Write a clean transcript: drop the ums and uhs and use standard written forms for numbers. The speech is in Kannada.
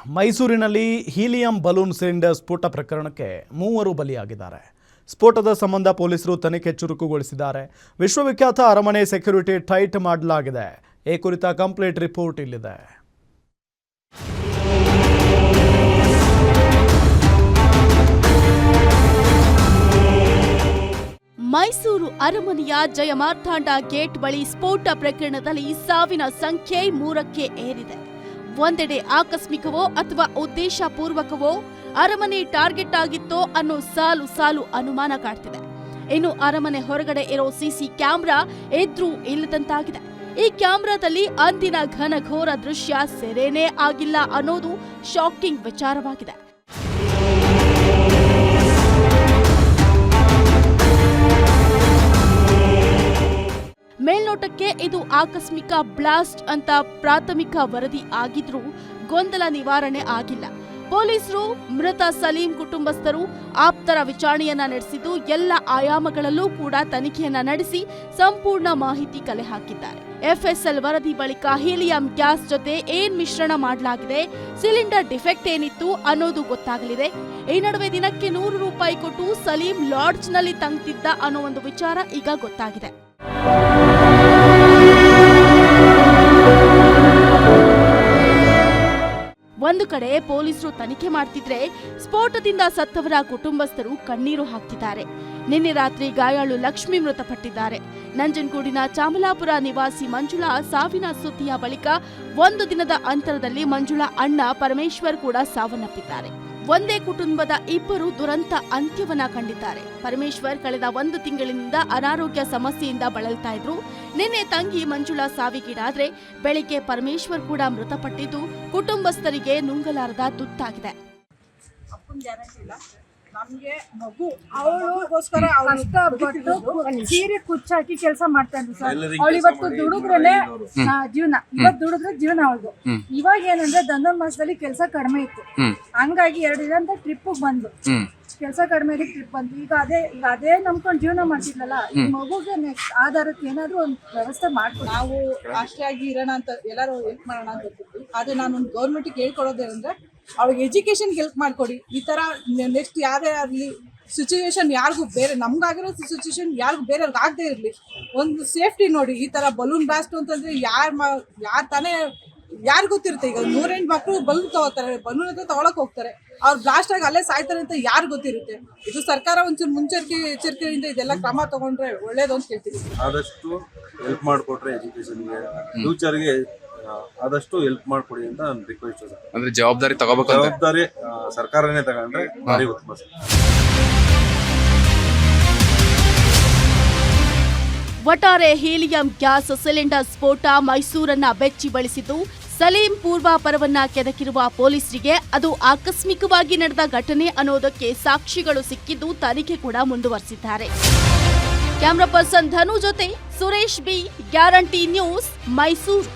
ಮೈಸೂರಿನಲ್ಲಿ ಹೀಲಿಯಂ ಬಲೂನ್ ಸಿಲಿಂಡರ್ ಸ್ಫೋಟ ಪ್ರಕರಣಕ್ಕೆ 3 ಬಲಿಯಾಗಿದ್ದಾರೆ. ಸ್ಫೋಟದ ಸಂಬಂಧ ಪೊಲೀಸರು ತನಿಖೆ ಚುರುಕುಗೊಳಿಸಿದ್ದಾರೆ. ವಿಶ್ವವಿಖ್ಯಾತ ಅರಮನೆ ಸೆಕ್ಯೂರಿಟಿ ಟೈಟ್ ಮಾಡಲಾಗಿದೆ. ಈ ಕುರಿತ ಕಂಪ್ಲೀಟ್ ರಿಪೋರ್ಟ್ ಇಲ್ಲಿದೆ. ಮೈಸೂರು ಅರಮನೆಯ ಜಯಮಾರ್ತಾಂಡ ಗೇಟ್ ಬಳಿ ಸ್ಫೋಟ ಪ್ರಕರಣದಲ್ಲಿ ಸಾವಿನ ಸಂಖ್ಯೆ 3ಕ್ಕೆ ಏರಿದೆ. ಒಂದೆಡೆ ಆಕಸ್ಮಿಕವೋ ಅಥವಾ ಉದ್ದೇಶಪೂರ್ವಕವೋ ಅರಮನೆ ಟಾರ್ಗೆಟ್ ಆಗಿತ್ತೋ ಅನ್ನೋ ಸಾಲು ಅನುಮಾನ ಕಾಡ್ತಿದೆ. ಇನ್ನು ಅರಮನೆ ಹೊರಗಡೆ ಇರೋ ಸಿಸಿ ಕ್ಯಾಮೆರಾ ಎದುರು ಇಲ್ಲದಂತಾಗಿದೆ. ಈ ಕ್ಯಾಮೆರಾದಲ್ಲಿ ಅಂದಿನ ಘನಘೋರ ದೃಶ್ಯ ಸೆರೆನೇ ಆಗಿಲ್ಲ ಅನ್ನೋದು ಶಾಕಿಂಗ್ ವಿಚಾರವಾಗಿದೆ. ಮೇಲ್ನೋಟಕ್ಕೆ ಇದು ಆಕಸ್ಮಿಕ ಬ್ಲಾಸ್ಟ್ ಅಂತ ಪ್ರಾಥಮಿಕ ವರದಿ ಆಗಿದ್ರೂ ಗೊಂದಲ ನಿವಾರಣೆ ಆಗಿಲ್ಲ. ಪೊಲೀಸರು ಮೃತ ಸಲೀಂ ಕುಟುಂಬಸ್ಥರು ಆಪ್ತರ ವಿಚಾರಣೆಯನ್ನ ನಡೆಸಿದ್ದು ಎಲ್ಲ ಆಯಾಮಗಳಲ್ಲೂ ಕೂಡ ತನಿಖೆಯನ್ನ ನಡೆಸಿ ಸಂಪೂರ್ಣ ಮಾಹಿತಿ ಕಲೆ ಹಾಕಿದ್ದಾರೆ. ಎಫ್ಎಸ್ಎಲ್ ವರದಿ ಬಳಿಕ ಹೀಲಿಯಂ ಗ್ಯಾಸ್ ಜೊತೆ ಏನ್ ಮಿಶ್ರಣ ಮಾಡಲಾಗಿದೆ, ಸಿಲಿಂಡರ್ ಡಿಫೆಕ್ಟ್ ಏನಿತ್ತು ಅನ್ನೋದು ಗೊತ್ತಾಗಲಿದೆ. ಈ ನಡುವೆ ದಿನಕ್ಕೆ 100 ರೂಪಾಯಿ ಕೊಟ್ಟು ಸಲೀಂ ಲಾಡ್ಜ್ನಲ್ಲಿ ತಂಗ್ತಿದ್ದ ಅನ್ನೋ ಒಂದು ವಿಚಾರ ಈಗ ಗೊತ್ತಾಗಿದೆ. ಒಂದು ಕಡೆ ಪೊಲೀಸರು ತನಿಖೆ ಮಾಡ್ತಿದ್ರೆ, ಸ್ಫೋಟದಿಂದ ಸತ್ತವರ ಕುಟುಂಬಸ್ಥರು ಕಣ್ಣೀರು ಹಾಕ್ತಿದ್ದಾರೆ. ನಿನ್ನೆ ರಾತ್ರಿ ಗಾಯಾಳು ಲಕ್ಷ್ಮಿ ಮೃತಪಟ್ಟಿದ್ದಾರೆ. ನಂಜನಗೂಡಿನ ಚಾಮಲಾಪುರ ನಿವಾಸಿ ಮಂಜುಳಾ ಸಾವಿನ ಸುದ್ದಿಯ ಬಳಿಕ 1 ದಿನದ ಅಂತರದಲ್ಲಿ ಮಂಜುಳಾ ಅಣ್ಣ ಪರಮೇಶ್ವರ್ ಕೂಡ ಸಾವನ್ನಪ್ಪಿದ್ದಾರೆ. ಒಂದೇ ಕುಟುಂಬದ ಇಬ್ಬರು ದುರಂತ ಅಂತ್ಯವನ್ನ ಕಂಡಿದ್ದಾರೆ. ಪರಮೇಶ್ವರ್ ಕಳೆದ 1 ತಿಂಗಳಿನಿಂದ ಅನಾರೋಗ್ಯ ಸಮಸ್ಯೆಯಿಂದ ಬಳಲ್ತಾ ಇದ್ರು. ನಿನ್ನೆ ತಂಗಿ ಮಂಜುಳಾ ಸಾವಿಗೀಡಾದ್ರೆ ಬೆಳಿಗ್ಗೆ ಪರಮೇಶ್ವರ್ ಕೂಡ ಮೃತಪಟ್ಟಿದ್ದು ಕುಟುಂಬಸ್ಥರಿಗೆ ನುಂಗಲಾರದ ತುತ್ತಾಗಿದೆ. ನಮ್ಗೆ ಮಗು ಅವಳಿಗೋಸ್ಕರ ಕಷ್ಟಪಟ್ಟು ಸೀರೆ ಕುಚ್ಚಾಕಿ ಕೆಲಸ ಮಾಡ್ತಾ ಇದ್ರು ಸರ್. ಅವಳು ಇವತ್ತು ದುಡಿದ್ರೇನೆ ಜೀವನ, ಇವತ್ತು ದುಡಿದ್ರೆ ಜೀವನ ಅವಳು. ಇವಾಗ ಏನಂದ್ರೆ ದಂದನ್ ಮಾಸದಲ್ಲಿ ಕೆಲಸ ಕಡಿಮೆ ಇತ್ತು, ಹಂಗಾಗಿ 2 ದಿನ ಅಂತ ಟ್ರಿಪ್ ಬಂದು ಕೆಲಸ ಕಡಿಮೆ ಟ್ರಿಪ್ ಬಂದು ಈಗ ಅದೇ ನಂಬ್ಕೊಂಡು ಜೀವನ ಮಾಡ್ತಿದ್ಲಲ್ಲ. ಈ ಮಗುಗೆ ನೆಕ್ಸ್ಟ್ ಆಧಾರಕ್ಕೆ ಏನಾದ್ರು ಒಂದು ವ್ಯವಸ್ಥೆ ಮಾಡ್ಕೊಂಡು ನಾವು ಅಷ್ಟಾಗಿ ಇರೋಣ ಅಂತ ಎಲ್ಲರೂ ಹೆಲ್ಪ್ ಮಾಡೋಣ ಅಂತ ಗೊತ್ತಿತ್ತು. ಆದ್ರೆ ನಾನು ಗೌರ್ಮೆಂಟ್ಗೆ ಹೇಳ್ಕೊಡೋದೇನಂದ್ರೆ ಅವ್ಳಿಗೆ ಎಜುಕೇಶನ್ ಹೆಲ್ಪ್ ಮಾಡ್ಕೊಡಿ. ಈ ತರ ನೆಕ್ಸ್ಟ್ ಯಾರೇ ಆಗಲಿ ಸಿಚುವೇಶನ್ ಯಾರಿಗೂ ಬೇರೆ ನಮ್ಗಾಗಿರೋ ಸಿಚುವೇಶನ್ ಯಾರಿಗೂ ಬೇರೆಯವ್ರಿಗೆ ಆಗದೆ ಇರಲಿ, ಒಂದು ಸೇಫ್ಟಿ ನೋಡಿ. ಈ ತರ ಬಲೂನ್ ಬ್ಲಾಸ್ಟ್ ಅಂತಂದ್ರೆ ಯಾರು ತಾನೇ ಯಾರು ಗೊತ್ತಿರುತ್ತೆ. ಈಗ 108 ಮಕ್ಕಳು ಬಲೂನ್ ತಗೋತಾರೆ, ಬಲೂನ್ ಹತ್ರ ತಗೊಳಕ್ ಹೋಗ್ತಾರೆ, ಅವ್ರು ಬ್ಲಾಸ್ಟ್ ಆಗಿ ಅಲ್ಲೇ ಸಾಯ್ತಾರೆ ಅಂತ ಯಾರು ಗೊತ್ತಿರುತ್ತೆ. ಇದು ಸರ್ಕಾರ ಒಂಚೂರು ಎಚ್ಚರಿಕೆಯಿಂದ ಇದೆಲ್ಲ ಕ್ರಮ ತಗೊಂಡ್ರೆ ಒಳ್ಳೇದು ಅಂತ ಹೇಳ್ತೀವಿ. ಆದಷ್ಟು ಹೆಲ್ಪ್ ಮಾಡಿಕೊಟ್ರೆ ಎಜುಕೇಶನ್ಗೆ ಫ್ಯೂಚರ್ಗೆ ಆದಷ್ಟು ಹೆಲ್ಪ್ ಮಾಡ್ಕೊಡಿ ಅಂತ ನಾನು ರಿಕ್ವೆಸ್ಟ್. ಅಂದ್ರೆ ಜವಾಬ್ದಾರಿ ತಗೋಬೇಕು, ಜವಾಬ್ದಾರಿ ಸರ್ಕಾರನೇ ತಗೊಂಡ್ರೆ ಭಾರಿ ಉತ್ತಮ. ಒಟ್ಟಾರೆ ಹೀಲಿಯಂ ಗ್ಯಾಸ್ ಸಿಲಿಂಡರ್ ಸ್ಫೋಟ ಮೈಸೂರನ್ನ ಬೆಚ್ಚಿ ಬಳಸಿದ್ದು, ಸಲೀಂ ಪೂರ್ವಾಪರವನ್ನ ಕೆದಕಿರುವ ಪೊಲೀಸರಿಗೆ ಅದು ಆಕಸ್ಮಿಕವಾಗಿ ನಡೆದ ಘಟನೆ ಅನ್ನೋದಕ್ಕೆ ಸಾಕ್ಷಿಗಳು ಸಿಕ್ಕಿದ್ದು ತನಿಖೆ ಕೂಡ ಮುಂದುವರೆಸಿದ್ದಾರೆ. ಕ್ಯಾಮರಾ ಪರ್ಸನ್ ಧನು ಜೊತೆ Suresh B, guarantee news, Mysuru.